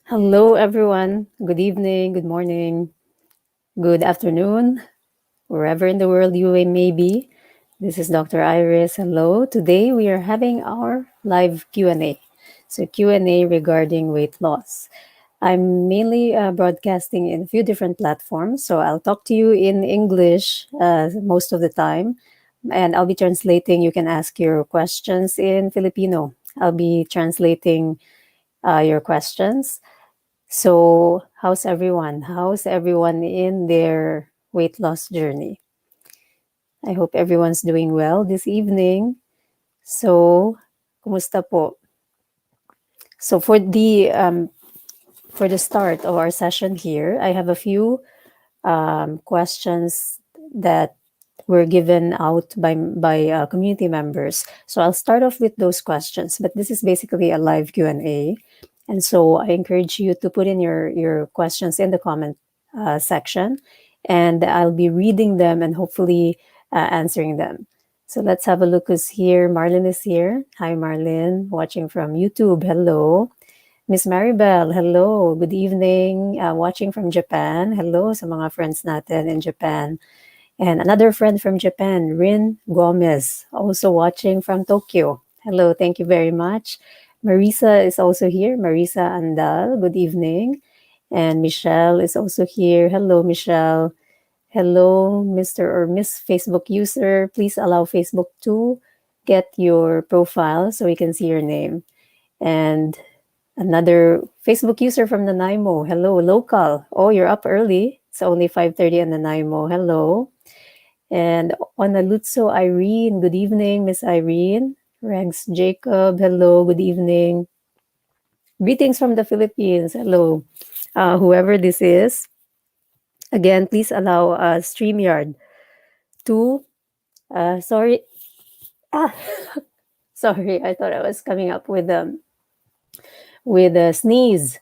Hello, everyone. Good evening, good morning, good afternoon, wherever in the world you may be. This is Dr. Iris. Hello. Today we are having our live Q&A. So Q&A regarding weight loss. I'm mainly broadcasting in a few different platforms. So I'll talk to you in English most of the time, and I'll be translating. You can ask your questions in Filipino. I'll be translating your questions. So, how's everyone? How's everyone in their weight loss journey? I hope everyone's doing well this evening. So, kumusta po? So, for the start of our session here, I have a few questions that were given out by community members. So I'll start off with those questions, but this is basically a live Q&A. And so I encourage you to put in your questions in the comment section, and I'll be reading them and hopefully answering them. So let's have a look who's here. Marlene is here. Hi, Marlene, watching from YouTube. Hello. Miss Maribel, hello. Good evening. Watching from Japan. Hello sa mga friends natin in Japan. And another friend from Japan, Rin Gomez, also watching from Tokyo. Hello, thank you very much. Marisa is also here. Marisa Andal, good evening. And Michelle is also here. Hello, Michelle. Hello, Mr. or Miss Facebook user. Please allow Facebook to get your profile so we can see your name. And another Facebook user from Nanaimo. Hello, local. Oh, you're up early. It's only 5:30 in Nanaimo. Hello. And Onalutso Irene, good evening, Miss Irene. Rex Jacob, hello, good evening. Greetings from the Philippines. Hello. Whoever this is, again, please allow StreamYard to, sorry, ah, sorry, I thought I was coming up with a sneeze.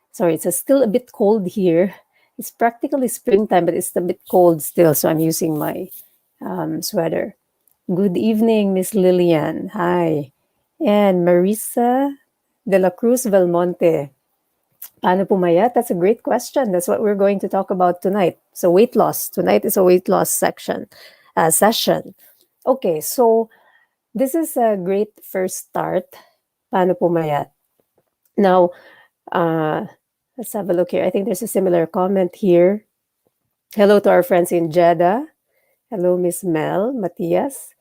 Sorry, it's still a bit cold here. It's practically springtime, but it's a bit cold still, so I'm using my sweater. Good evening, Miss Lillian. Hi. And Marisa de la Cruz Belmonte. Paano pumayat? That's a great question. That's what we're going to talk about tonight. So weight loss. Tonight is a weight loss session. Okay, so this is a great first start. Paano pumayat? Now, let's have a look here. I think there's a similar comment here. Hello to our friends in Jeddah. Hello, Miss Mel, Matias.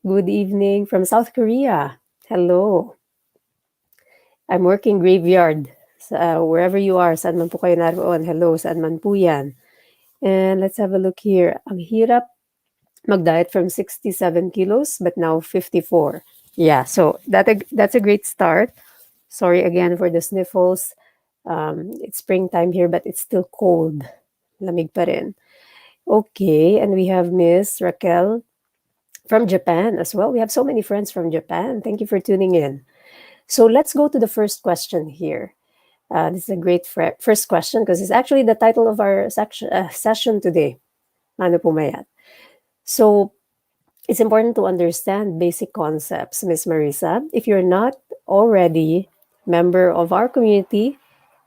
Good evening from South Korea. Hello. I'm working graveyard. Wherever you are, saan man po kayo naroon. Hello, saan man po yan. And let's have a look here. Ang hirap mag-diet from 67 kilos, but now 54. Yeah, so that's a great start. Sorry again for the sniffles. It's springtime here, but it's still cold. Lamig pa rin. Okay, and we have Miss Raquel from Japan as well. We have so many friends from Japan. Thank you for tuning in. So let's go to the first question here. This is a great first question because it's actually the title of our session today. Paano pumayat? So it's important to understand basic concepts, Miss Marisa. If you're not already member of our community,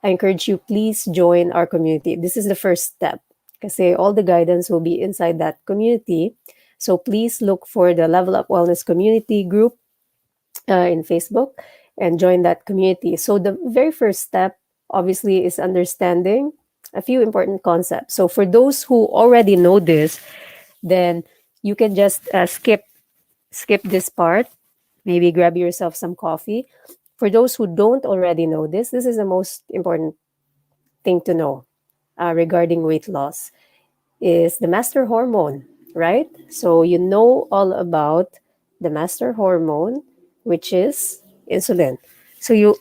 I encourage you, please join our community. This is the first step kasi all the guidance will be inside that community. So please look for the Level Up Wellness community group in Facebook and join that community. So the very first step, obviously, is understanding a few important concepts. So for those who already know this, then you can just skip this part. Maybe grab yourself some coffee. For those who don't already know this is the most important thing to know regarding weight loss is the master hormone, right? So you know all about the master hormone, which is insulin. So you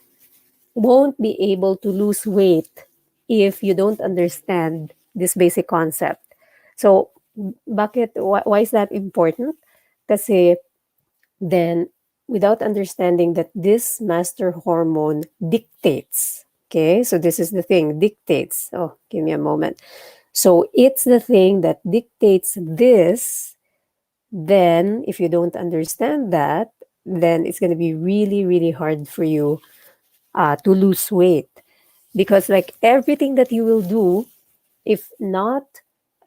won't be able to lose weight if you don't understand this basic concept. So why is that important? Kasi then without understanding that this master hormone dictates, okay? So this is the thing, dictates. Oh, give me a moment. So it's the thing that dictates this. Then if you don't understand that, then it's going to be really, really hard for you to lose weight. because like everything that you will do, if not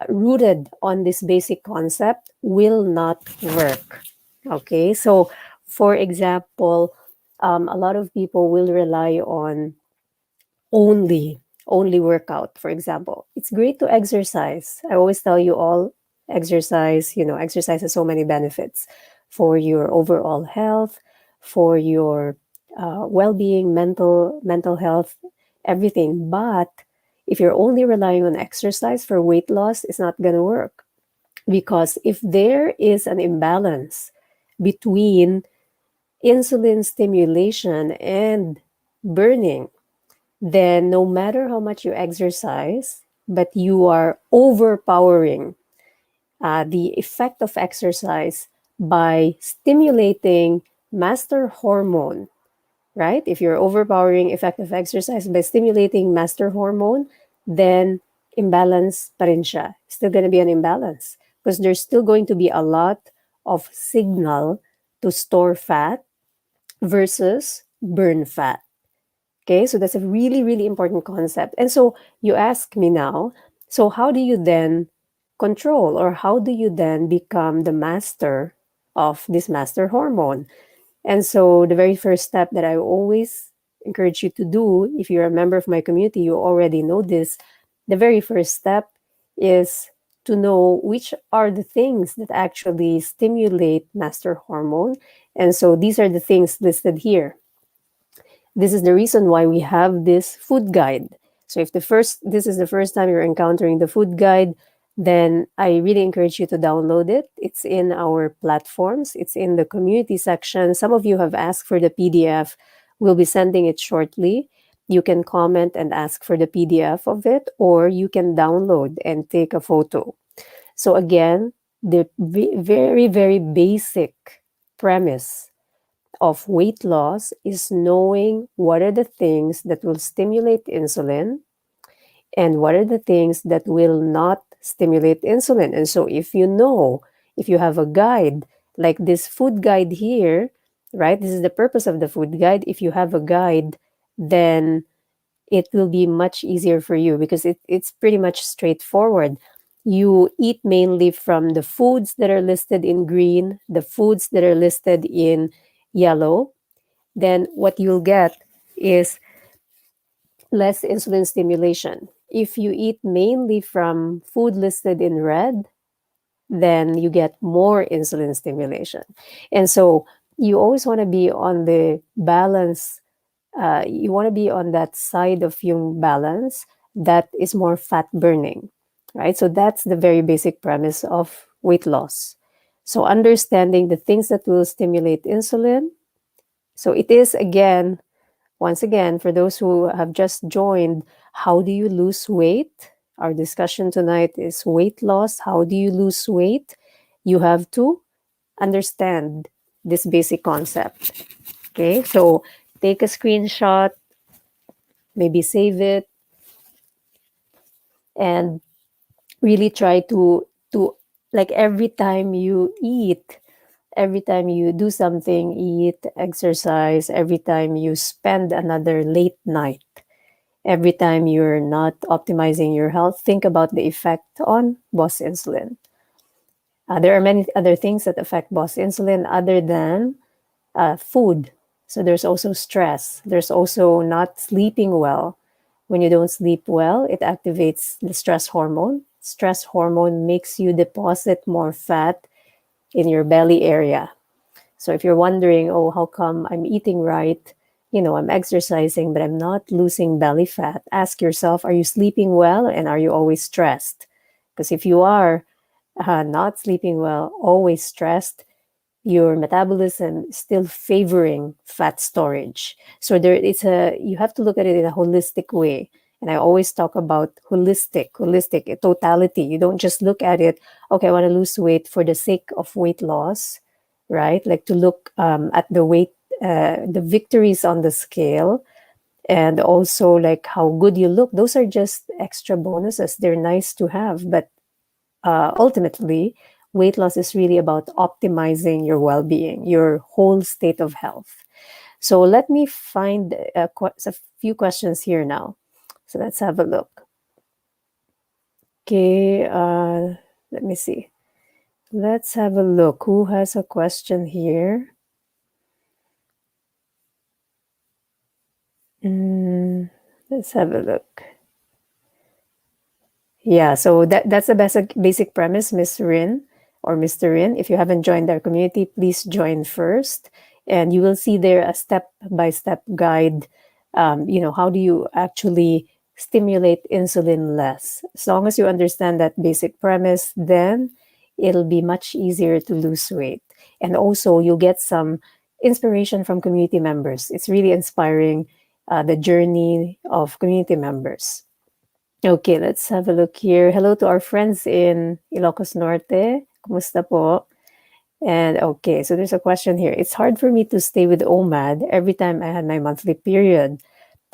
rooted on this basic concept, will not work. Okay, so for example, a lot of people will rely on only only workout. For example, it's great to exercise. I always tell you all, exercise, exercise has so many benefits for your overall health, for your well-being, mental health, everything. But if you're only relying on exercise for weight loss, it's not going to work, because if there is an imbalance between insulin stimulation and burning, then no matter how much you exercise, but you are overpowering the effect of exercise by stimulating master hormone, right? If you're overpowering effect of exercise by stimulating master hormone, then imbalance pa rin siya. Still going to be an imbalance, because there's still going to be a lot of signal to store fat versus burn fat. Okay, so that's a really, really important concept. And so you ask me now, so how do you then control, or how do you then become the master of this master hormone? And so the very first step that I always encourage you to do, if you're a member of my community, you already know this. The very first step is to know which are the things that actually stimulate master hormone. And so these are the things listed here. This is the reason why we have this food guide. So if this is the first time you're encountering the food guide, then I really encourage you to download it. It's in our platforms. It's in the community section. Some of you have asked for the PDF. We'll be sending it shortly. You can comment and ask for the PDF of it, or you can download and take a photo. So again, the very, very basic premise of weight loss is knowing what are the things that will stimulate insulin and what are the things that will not stimulate insulin. And so if you know, if you have a guide like this food guide here, right? This is the purpose of the food guide. If you have a guide, then it will be much easier for you, because it's pretty much straightforward. You eat mainly from the foods that are listed in green, the foods that are listed in yellow, then what you'll get is less insulin stimulation. If you eat mainly from food listed in red, then you get more insulin stimulation. And so you always want to be on the balance. You want to be on that side of yung balance that is more fat burning, right? So that's the very basic premise of weight loss. So understanding the things that will stimulate insulin. So it is, again, once again, for those who have just joined, how do you lose weight? Our discussion tonight is weight loss. How do you lose weight? You have to understand this basic concept. Okay, so take a screenshot, maybe save it, and really try to like every time you eat, every time you do something, eat, exercise, every time you spend another late night, every time you're not optimizing your health, think about the effect on boss insulin. There are many other things that affect boss insulin other than food. So there's also stress. There's also not sleeping well. When you don't sleep well, it activates the stress hormone. Stress hormone makes you deposit more fat in your belly area. So if you're wondering, oh, how come I'm eating right? I'm exercising, but I'm not losing belly fat. Ask yourself, are you sleeping well, and are you always stressed? Because if you are not sleeping well, always stressed, your metabolism is still favoring fat storage. So you have to look at it in a holistic way. And I always talk about holistic totality. You don't just look at it, okay, I want to lose weight for the sake of weight loss, right? Like to look at the weight, the victories on the scale, and also like how good you look. Those are just extra bonuses. They're nice to have, but ultimately, weight loss is really about optimizing your well-being, your whole state of health. So let me find a few questions here now. So let's have a look. Okay, let me see. Let's have a look. Who has a question here? Let's have a look. Yeah, so that's the basic premise, Miss Rin or Mr. Rin. If you haven't joined our community, please join first, and you will see there a step-by-step guide. How do you actually stimulate insulin less? As long as you understand that basic premise, then it'll be much easier to lose weight. And also, you'll get some inspiration from community members. It's really inspiring, the journey of community members. Okay, let's have a look here. Hello to our friends in Ilocos Norte. Kumusta po? And okay, so there's a question here. It's hard for me to stay with OMAD every time I had my monthly period.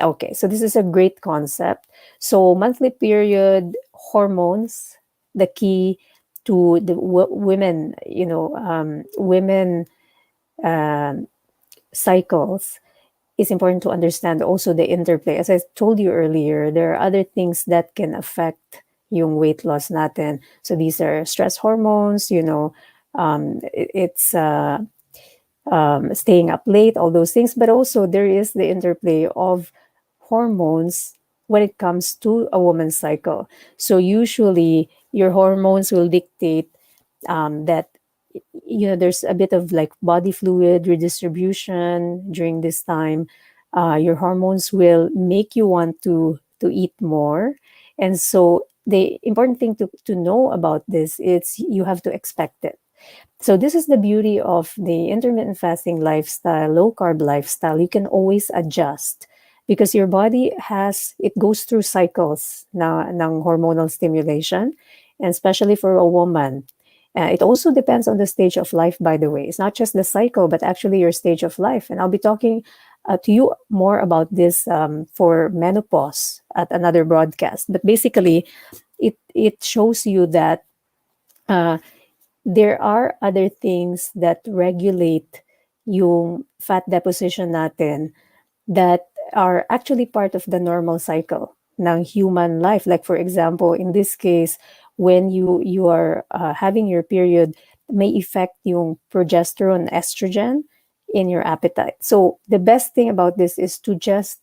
Okay, so this is a great concept. So monthly period hormones, the key to the women, women um, cycles, it's important to understand also the interplay. As I told you earlier, there are other things that can affect yung weight loss natin. So these are stress hormones, it's staying up late, all those things. But also there is the interplay of hormones when it comes to a woman's cycle. So usually your hormones will dictate that there's a bit of like body fluid redistribution during this time. Your hormones will make you want to eat more, and so the important thing to know about this is you have to expect it. So this is the beauty of the intermittent fasting lifestyle, low carb lifestyle. You can always adjust because your body it goes through cycles ng hormonal stimulation, and especially for a woman. It also depends on the stage of life, by the way. It's not just the cycle, but actually your stage of life. And I'll be talking to you more about this for menopause at another broadcast. But basically, it shows you that uh, there are other things that regulate yung fat deposition natin that are actually part of the normal cycle ng human life. Like for example, in this case, when you are having your period, may affect yung progesterone, estrogen in your appetite. So the best thing about this is to just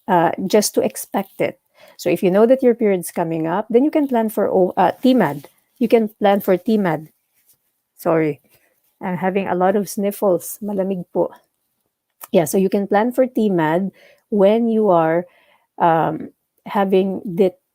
to expect it. So if you know that your period's coming up, then you can plan for TMAD. You can plan for TMAD. Sorry, I'm having a lot of sniffles. Malamig po. Yeah, so you can plan for TMAD when you are having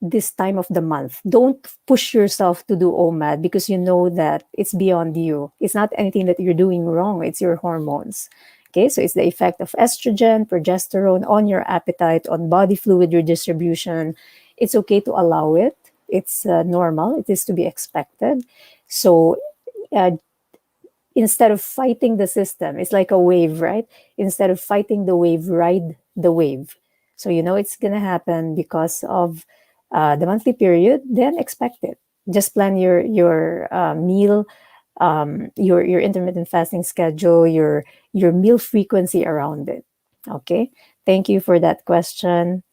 this time of the month. Don't push yourself to do OMAD because you know that it's beyond you. It's not anything that you're doing wrong, it's your hormones. Okay, so it's the effect of estrogen, progesterone on your appetite, on body fluid redistribution. It's okay to allow it. It's normal. It is to be expected. So uh, instead of fighting the system, it's like a wave, right? Instead of fighting the wave, ride the wave. So you know it's gonna happen because of the monthly period. Then expect it. Just plan your meal, your intermittent fasting schedule, your meal frequency around it. Okay. Thank you for that question.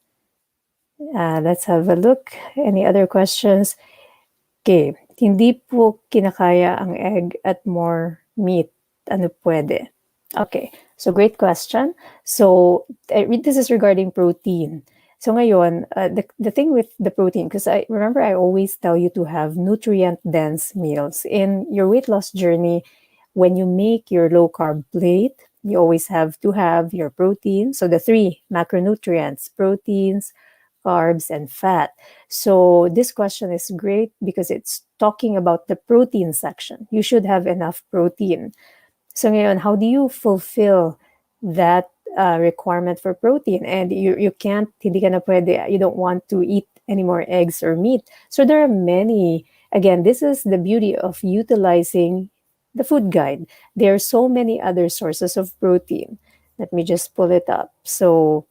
Let's have a look. Any other questions? Okay. Hindi po kinakaya ang egg at more meat. Ano pwede? Okay. So, great question. So, this is regarding protein. So, ngayon, the thing with the protein, because I remember I always tell you to have nutrient-dense meals. In your weight loss journey, when you make your low-carb plate, you always have to have your protein. So, the three macronutrients, proteins, carbs, and fat. So this question is great because it's talking about the protein section. You should have enough protein. So ngayon, how do you fulfill that requirement for protein? And you can't, hindi ka na pwede, you don't want to eat any more eggs or meat. So there are many, again, this is the beauty of utilizing the food guide. There are so many other sources of protein. Let me just pull it up. So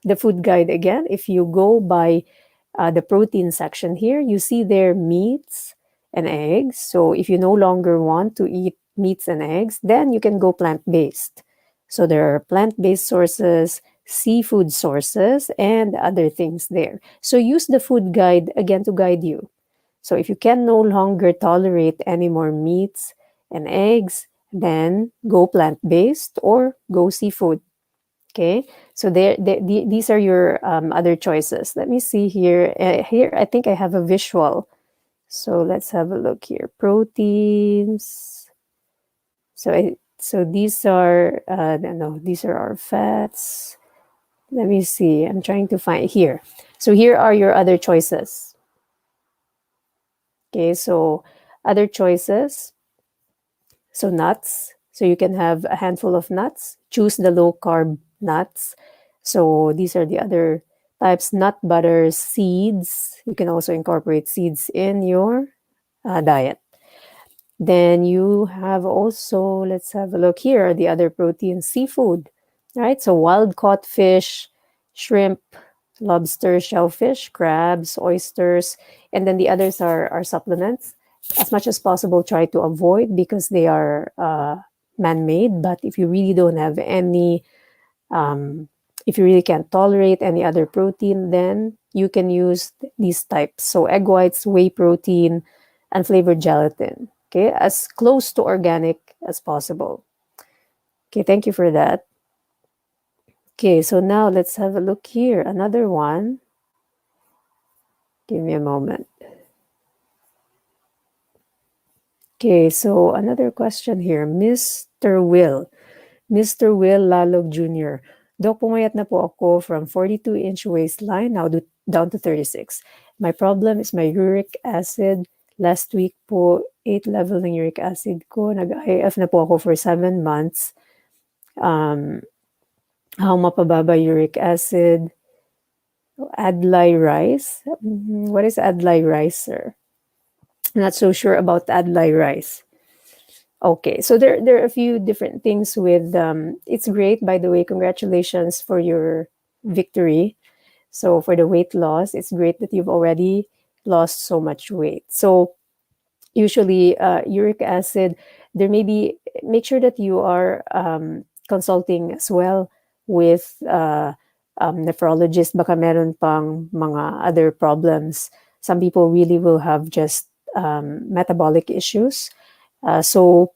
the food guide again, if you go by the protein section here, you see there meats and eggs. So if you no longer want to eat meats and eggs, then you can go plant-based. So there are plant-based sources, seafood sources, and other things there. So use the food guide again to guide you. So if you can no longer tolerate any more meats and eggs, then go plant-based or go seafood. Okay, so these are your other choices. Let me see here. Here, I think I have a visual. So let's have a look here. Proteins. So these are no, these are our fats. Let me see. I'm trying to find here. So here are your other choices. Okay, so other choices. So nuts. So you can have a handful of nuts. Choose the low carb nuts. So these are the other types: nut butters, seeds. You can also incorporate seeds in your diet. Then you have also, let's have a look here, the other proteins, seafood, right? So wild caught fish, shrimp, lobster, shellfish, crabs, oysters, and then the others are supplements. As much as possible, try to avoid because they are man-made. But if you really don't have any, if you really can't tolerate any other protein, then you can use these types. So egg whites, whey protein, unflavored gelatin. Okay, as close to organic as possible. Okay, thank you for that. Okay, so now let's have a look here. Another one. Give me a moment. Okay, so another question here. Mr. Will. Mr. Will Lalog Jr. Dok, pumayat na po ako from 42-inch waistline now down to 36. My problem is my uric acid. Last week po, 8 level ng uric acid ko. Nag-IF na po ako for 7 months. How mapababa uric acid? Adlai rice? What is Adlai rice, sir? I'm not so sure about Adlai rice. Okay, so there are a few different things with it's great, by the way. Congratulations for your victory. So for the weight loss, it's great that you've already lost so much weight. So usually uric acid, there may be, make sure that you are consulting as well with nephrologist. Baka meron pang mga other problems. Some people really will have just metabolic issues. So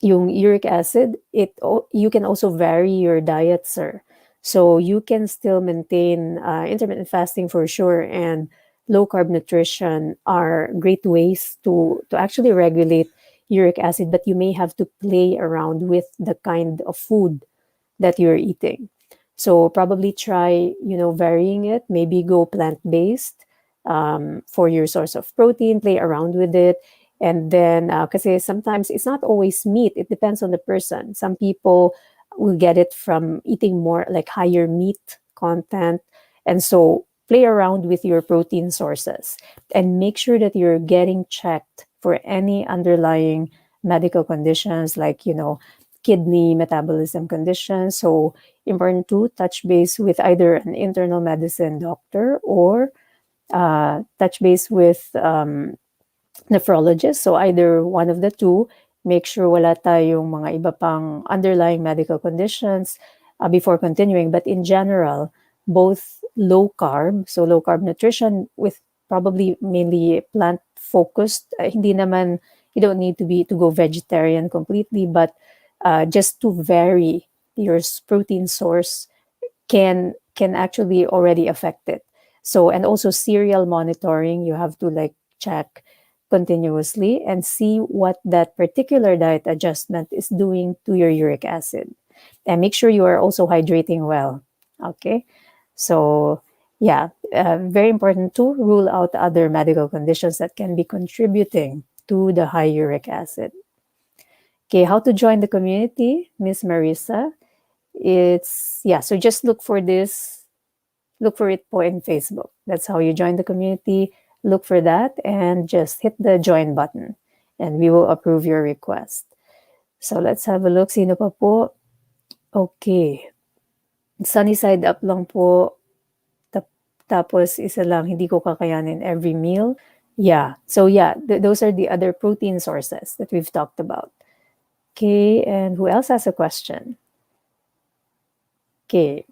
yung uric acid, you can also vary your diet, sir. So you can still maintain intermittent fasting for sure, and low carb nutrition are great ways to actually regulate uric acid, but you may have to play around with the kind of food that you're eating. So probably try, varying it. Maybe go plant-based for your source of protein, play around with it. And then, kasi sometimes it's not always meat. It depends on the person. Some people will get it from eating more like higher meat content. And so play around with your protein sources and make sure that you're getting checked for any underlying medical conditions like, kidney metabolism conditions. So important to touch base with either an internal medicine doctor or touch base with nephrologist. So either one of the two, make sure wala tayong mga iba pang underlying medical conditions before continuing. But in general, both low carb, so low carb nutrition with probably mainly plant focused. Hindi naman, you don't need to go vegetarian completely, but just to vary your protein source can actually already affect it. So, and also serial monitoring, you have to like check continuously and see what that particular diet adjustment is doing to your uric acid. And make sure you are also hydrating well. Okay. So, yeah, very important to rule out other medical conditions that can be contributing to the high uric acid. Okay, how to join the community, Miss Marisa? So just look for this, look for it po in Facebook. That's how you join the community. Look for that and just hit the join button and we will approve your request. So let's have a look. Sino pa po? Okay. Sunny side up lang po. Tapos isa lang, hindi ko kakayanin every meal. Yeah. So yeah, those are the other protein sources that we've talked about. Okay. And who else has a question? Okay.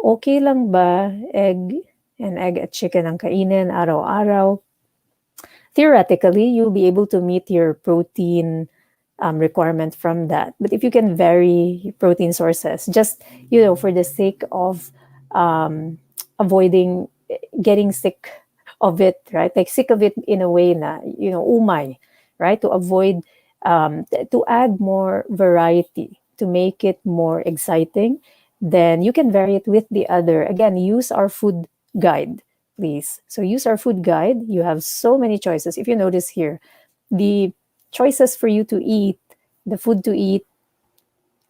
okay lang ba egg at chicken ang kainin araw-araw? Theoretically, you'll be able to meet your protein requirement from that. But if you can vary protein sources, just for the sake of avoiding getting sick of it, right? Like sick of it in a way na umay, right? To avoid to add more variety to make it more exciting, then you can vary it with the other. Again, use our food guide, please. So use our food guide. You have so many choices. If you notice here, the choices for you to eat, the food to eat,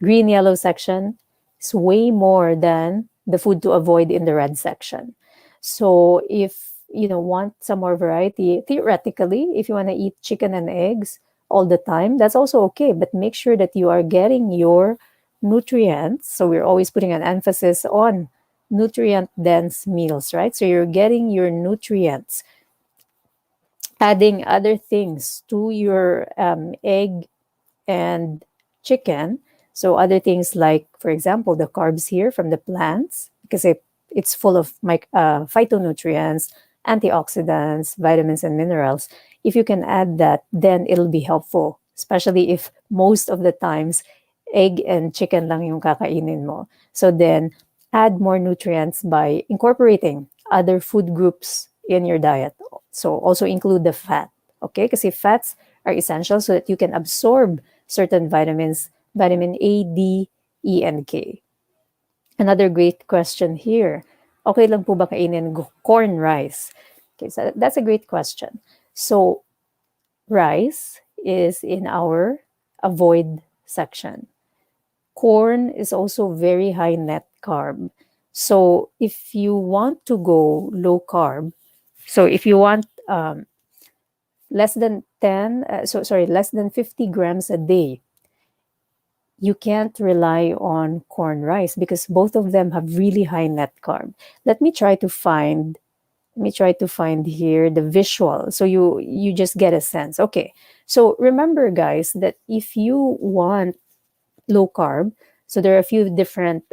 green yellow section is way more than the food to avoid in the red section. So if want some more variety, theoretically, if you want to eat chicken and eggs all the time, that's also okay. But make sure that you are getting your nutrients. So we're always putting an emphasis on nutrient dense meals, right? So you're getting your nutrients, adding other things to your egg and chicken. So other things like, for example, the carbs here from the plants, because it's full of phytonutrients, antioxidants, vitamins, and minerals. If you can add that, then it'll be helpful, especially if most of the times egg and chicken lang yung kakainin mo. So then add more nutrients by incorporating other food groups in your diet. So also include the fat, okay? Because fats are essential so that you can absorb certain vitamins, vitamin A, D, E, and K. Another great question here. Okay lang po ba kainin corn rice? Okay, so that's a great question. So rice is in our avoid section. Corn is also very high net carb. So if you want to go low carb, so if you want less than 50 grams a day, you can't rely on corn rice because both of them have really high net carb. Let me try to find here the visual so you just get a sense. Okay, so remember guys that if you want low carb, so there are a few different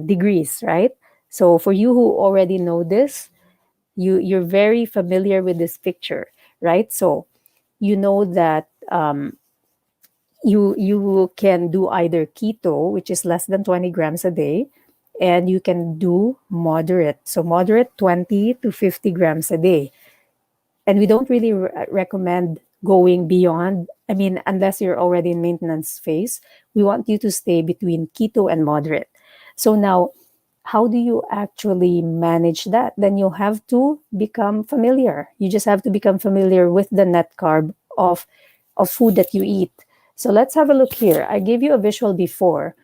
degrees, right? So for you who already know this, you're very familiar with this picture, right? So you know that you can do either keto, which is less than 20 grams a day, and you can do moderate. So moderate 20 to 50 grams a day. And we don't really recommend going beyond, I mean, unless you're already in maintenance phase, we want you to stay between keto and moderate. So now, how do you actually manage that? Then you'll have to become familiar. You just have to become familiar with the net carb of food that you eat. So let's have a look here. I gave you a visual before.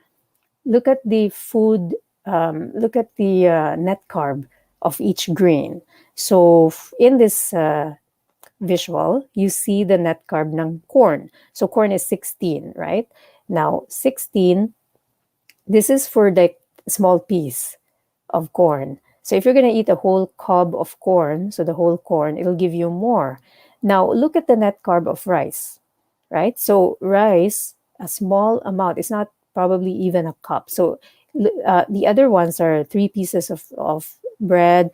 Look at the food, look at the net carb of each grain. So in this visual, you see the net carb ng corn. So corn is 16, right? Now, 16, this is for the small piece of corn. So if you're going to eat a whole cob of corn, so the whole corn, it'll give you more. Now, look at the net carb of rice, right? So rice, a small amount, it's not probably even a cup. So the other ones are 3 pieces of bread,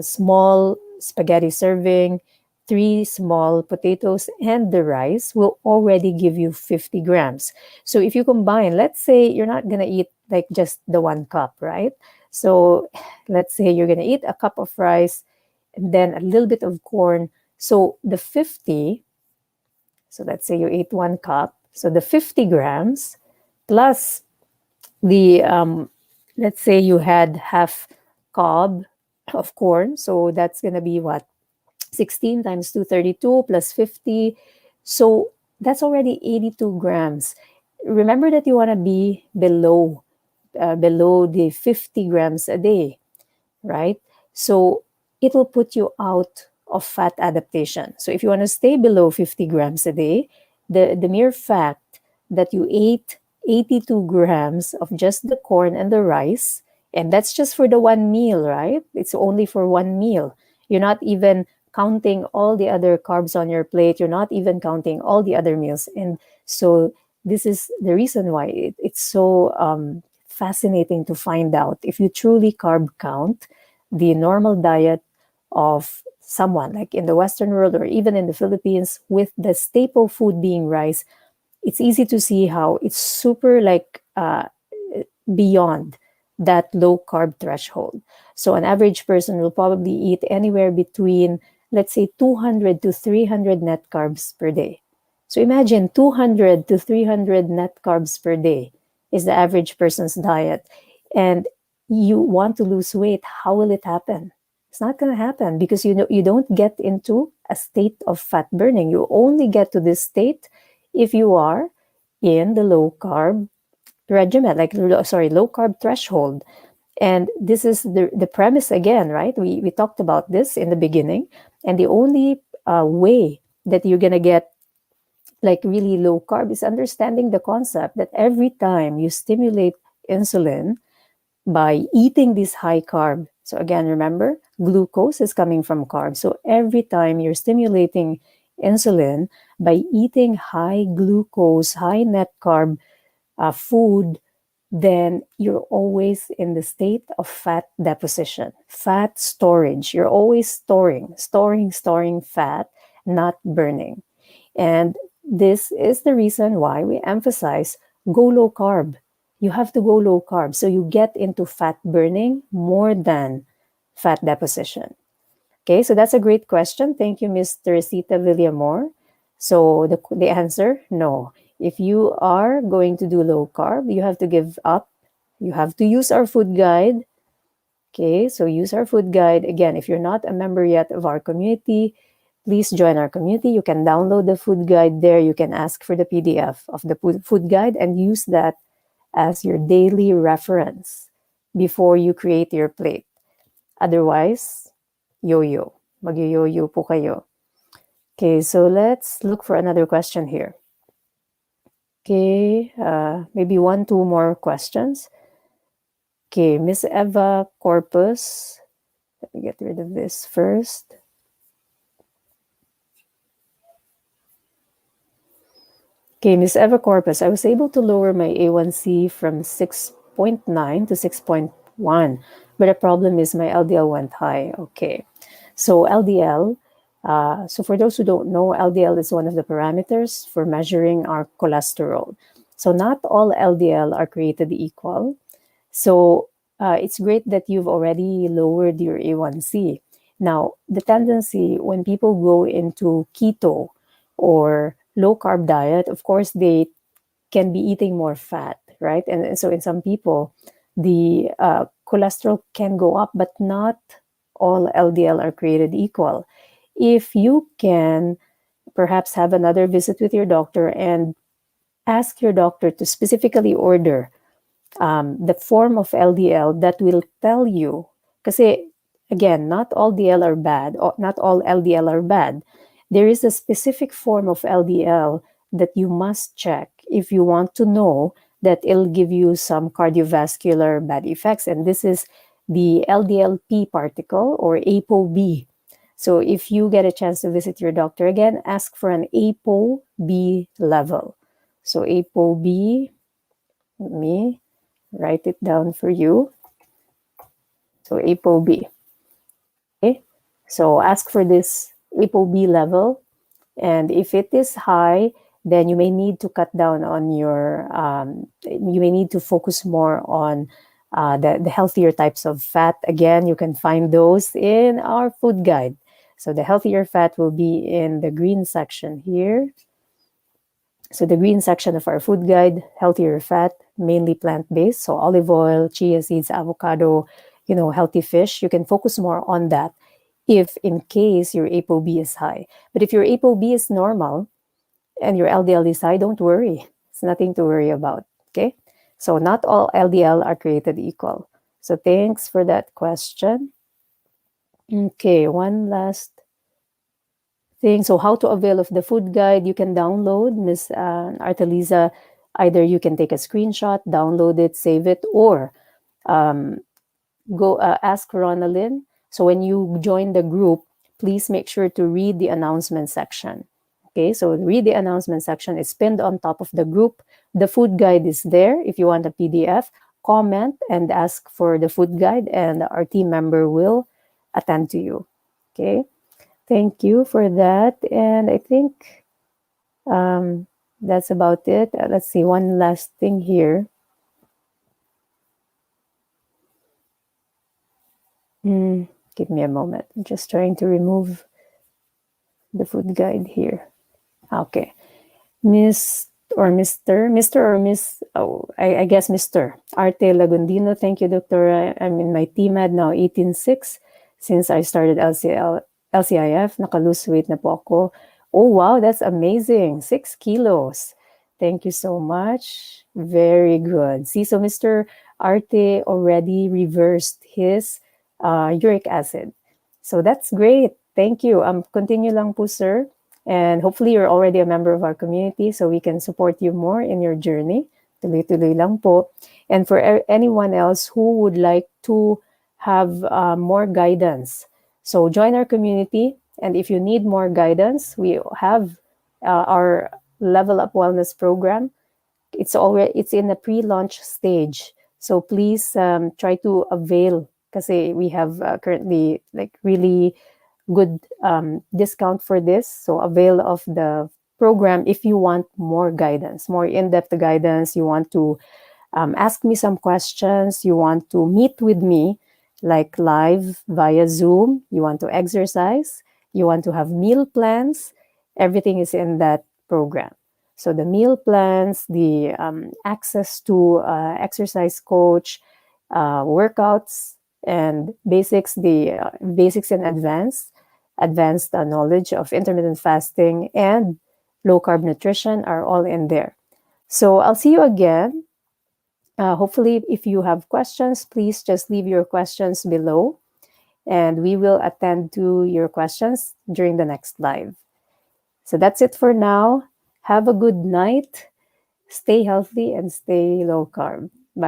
small spaghetti serving, 3 small potatoes, and the rice will already give you 50 grams. So if you combine, let's say you're not going to eat like just the 1 cup, right? So let's say you're going to eat a cup of rice and then a little bit of corn. So the 50, so let's say you ate 1 cup. So the 50 grams plus the, let's say you had half cob of corn. So that's going to be what? 16 times 232 plus 50. So that's already 82 grams. Remember that you want to be below the 50 grams a day, right? So it will put you out of fat adaptation. So if you want to stay below 50 grams a day, the mere fact that you ate 82 grams of just the corn and the rice, and that's just for the one meal, right? It's only for one meal. You're not even counting all the other carbs on your plate. You're not even counting all the other meals. And so this is the reason why it's so fascinating to find out if you truly carb count the normal diet of someone like in the Western world or even in the Philippines, with the staple food being rice. It's easy to see how it's super like beyond that low carb threshold. So an average person will probably eat anywhere between, let's say, 200 to 300 net carbs per day. So imagine 200 to 300 net carbs per day is the average person's diet. And you want to lose weight, how will it happen? It's not going to happen because you don't get into a state of fat burning. You only get to this state if you are in the low carb regimen, like low carb threshold. And this is the premise again, right? We talked about this in the beginning. And the only way that you're going to get like really low carb is understanding the concept that every time you stimulate insulin by eating this high carb. So again, remember, glucose is coming from carbs. So every time you're stimulating insulin by eating high glucose, high net carb food, then you're always in the state of fat deposition, fat storage. You're always storing fat, not burning. And this is the reason why we emphasize go low carb. You have to go low carb so you get into fat burning more than fat deposition. Okay, so that's a great question. Thank you, Ms. Teresita Villamor. So the answer, no. If you are going to do low carb, you have to give up. You have to use our food guide. Okay, so use our food guide. Again, if you're not a member yet of our community, please join our community. You can download the food guide there. You can ask for the PDF of the food guide and use that as your daily reference before you create your plate. Otherwise, yo-yo. Mag-yo-yo po kayo. Okay, so let's look for another question here. Okay, maybe two more questions. Okay, Miss Eva Corpus. Let me get rid of this first. Okay, Miss Eva Corpus, I was able to lower my A1C from 6.9 to 6.1, but the problem is my LDL went high. Okay, so LDL, so for those who don't know, LDL is one of the parameters for measuring our cholesterol. So not all LDL are created equal. So it's great that you've already lowered your A1C. Now, the tendency when people go into keto or low carb diet, of course, they can be eating more fat, right? And so in some people, the cholesterol can go up, but not all LDL are created equal. If you can perhaps have another visit with your doctor and ask your doctor to specifically order the form of LDL that will tell you, kasi again, not all DL are bad, or not all LDL are bad. There is a specific form of LDL that you must check if you want to know that it'll give you some cardiovascular bad effects. And this is the LDL-P particle or ApoB. So if you get a chance to visit your doctor again, ask for an ApoB level. So ApoB, let me write it down for you. So ApoB. Okay. So ask for this ApoB level. And if it is high, then you may need to cut down on your, you may need to focus more on the healthier types of fat. Again, you can find those in our food guide. So the healthier fat will be in the green section here. So the green section of our food guide, healthier fat, mainly plant-based. So olive oil, chia seeds, avocado, healthy fish. You can focus more on that if in case your ApoB is high. But if your ApoB is normal and your LDL is high, don't worry. It's nothing to worry about, okay? So not all LDL are created equal. So thanks for that question. Okay, one last thing. So how to avail of the food guide? You can download, Ms. Arteliza. Either you can take a screenshot, download it, save it, or go ask Ronalyn. So when you join the group, please make sure to read the announcement section. Okay, so read the announcement section. It's pinned on top of the group. The food guide is there if you want a PDF. comment and ask for the food guide, and our team member will attend to you. Okay. Thank you for that. And I think that's about it. Let's see, one last thing here. Give me a moment. I'm just trying to remove the food guide here. Okay. Miss or Mr. or Miss, oh, I guess Mr. Arte Lagundino. Thank you, Doctor. I'm in my TMAD now, 18.6. Since I started LCIF, naka-lose weight na po ako. Oh, wow, that's amazing. 6 kilos. Thank you so much. Very good. See, so Mr. Arte already reversed his uric acid. So that's great. Thank you. Continue lang po, sir. And hopefully you're already a member of our community so we can support you more in your journey. Tuloy-tuloy lang po. And for anyone else who would like to have more guidance, so join our community. And if you need more guidance, we have our Level Up Wellness program. It's in the pre-launch stage. So please try to avail kasi we have currently like really good discount for this. So avail of the program if you want more guidance, more in-depth guidance. You want to ask me some questions. You want to meet with me like live via Zoom. You want to exercise. You want to have meal plans. Everything is in that program. So the meal plans, the access to exercise coach, workouts, and basics, the basics and advanced knowledge of intermittent fasting and low carb nutrition are all in there. So I'll see you again. Hopefully, if you have questions, please just leave your questions below and we will attend to your questions during the next live. So that's it for now. Have a good night. Stay healthy and stay low carb.